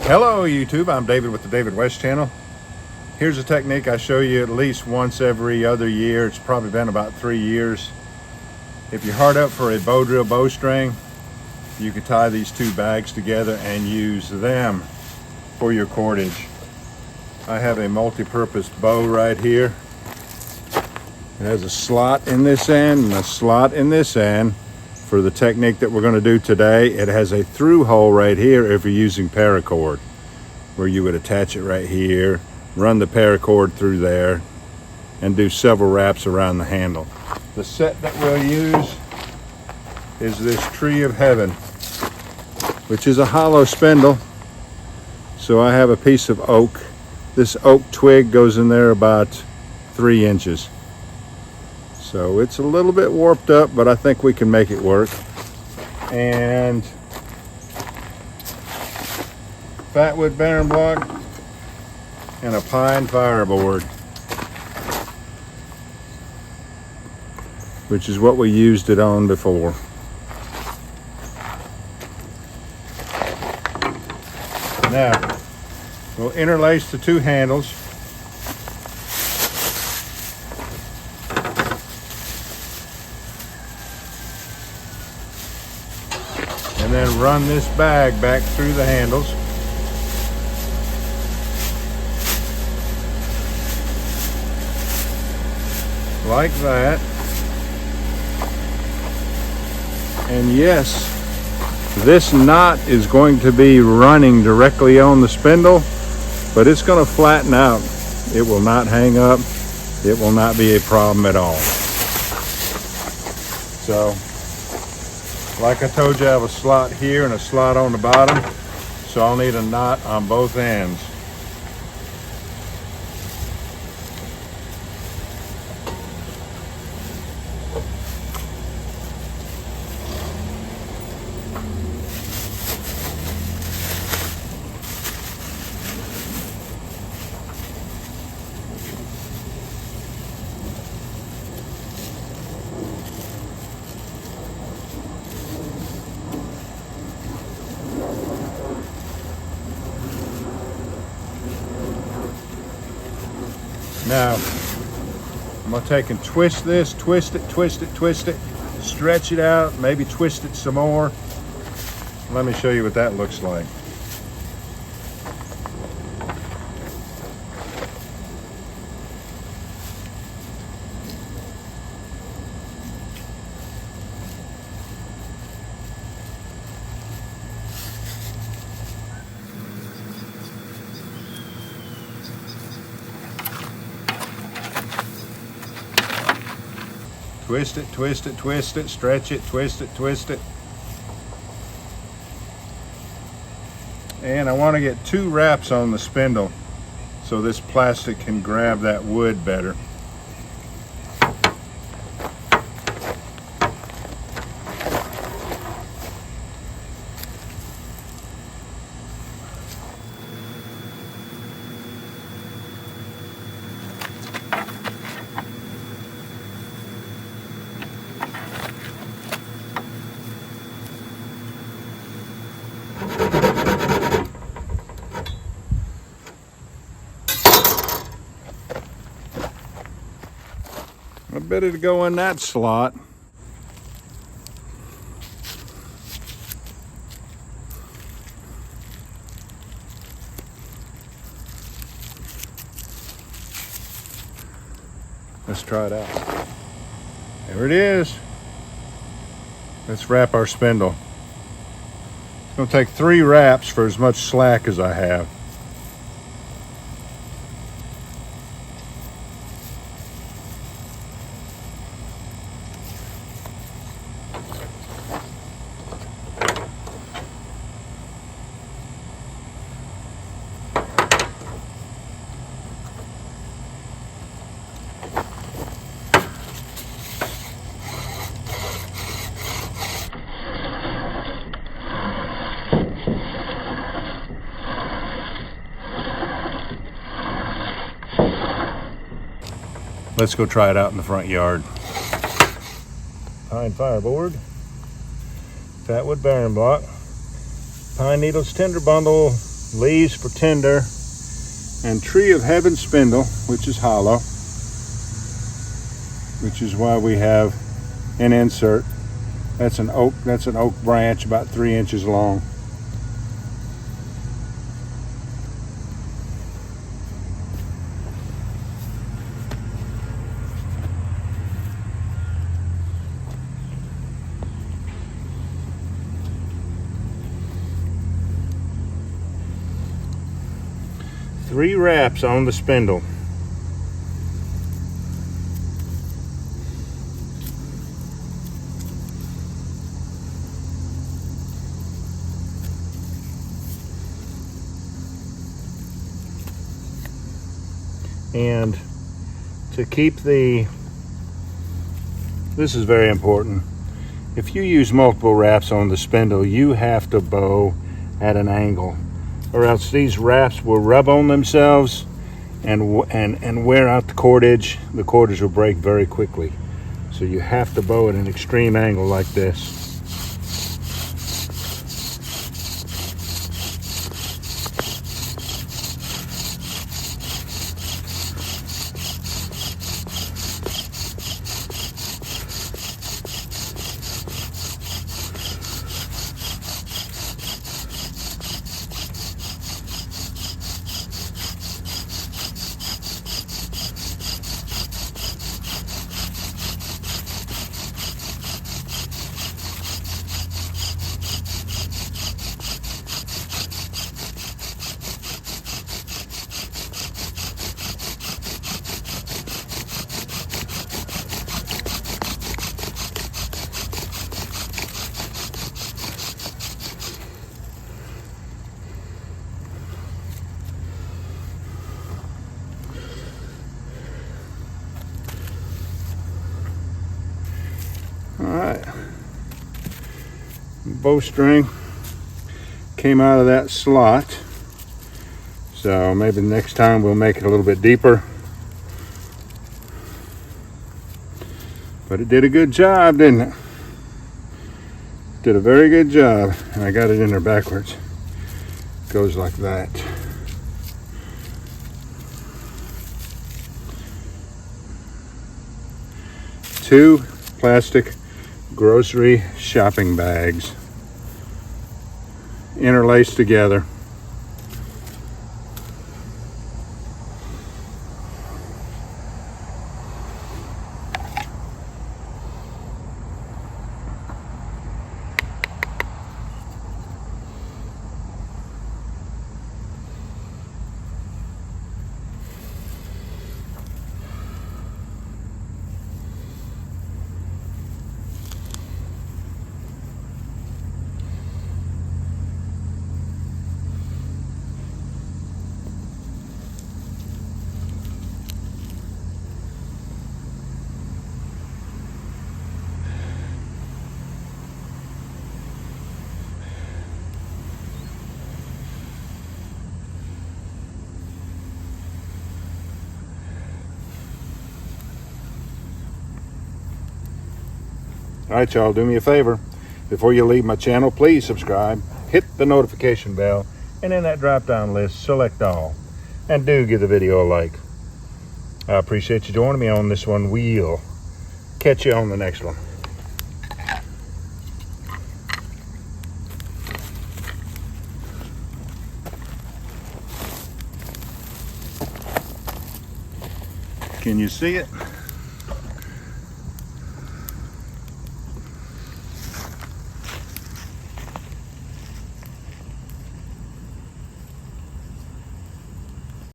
Hello YouTube, I'm David with the David West channel. Here's a technique I show you at least once every other year. It's probably been about 3 years. If you're hard up for a bow drill bowstring, you can tie these two bags together and use them for your cordage. I have a multi-purpose bow right here. It has a slot in this end and a slot in this end. For the technique that we're going to do today, it has a through hole right here if you're using paracord, where you would attach it right here, run the paracord through there, and do several wraps around the handle. The set that we'll use is this Tree of Heaven, which is a hollow spindle. So I have a piece of oak. This oak twig goes in there about 3 inches. So it's a little bit warped up, but I think we can make it work. And fatwood bearing block and a pine fireboard, which is what we used it on before. Now, we'll interlace the two handles. And then run this bag back through the handles. Like that. And yes, this knot is going to be running directly on the spindle, but it's going to flatten out. It will not hang up. It will not be a problem at all. So, like I told you, I have a slot here and a slot on the bottom, so I'll need a knot on both ends. Now, I'm going to take and twist this, twist it, stretch it out, maybe twist it some more. Let me show you what that looks like. Twist it, stretch it, twist it. And I want to get 2 wraps on the spindle so this plastic can grab that wood better. I bet it'll go in that slot. Let's try it out. There it is. Let's wrap our spindle. It's going to take 3 wraps for as much slack as I have. Let's go try it out in the front yard. Pine fireboard, fatwood bearing block, pine needles tender bundle, leaves for tinder, and tree of heaven spindle, which is hollow, which is why we have an insert. That's an oak branch about 3 inches long. Three wraps on the spindle. And to keep this is very important. If you use multiple wraps on the spindle, you have to bow at an angle, or else these wraps will rub on themselves and wear out the cordage. The cordage will break very quickly. So you have to bow at an extreme angle like this. Alright, bowstring came out of that slot, so maybe next time we'll make it a little bit deeper, but it did a good job, didn't it? Did a very good job. And I got it in there backwards. Goes like that. Two plastic grocery shopping bags interlaced together. Alright y'all, do me a favor. Before you leave my channel, please subscribe, hit the notification bell, and in that drop down list, select all. And do give the video a like. I appreciate you joining me on this one. We'll catch you on the next one. Can you see it?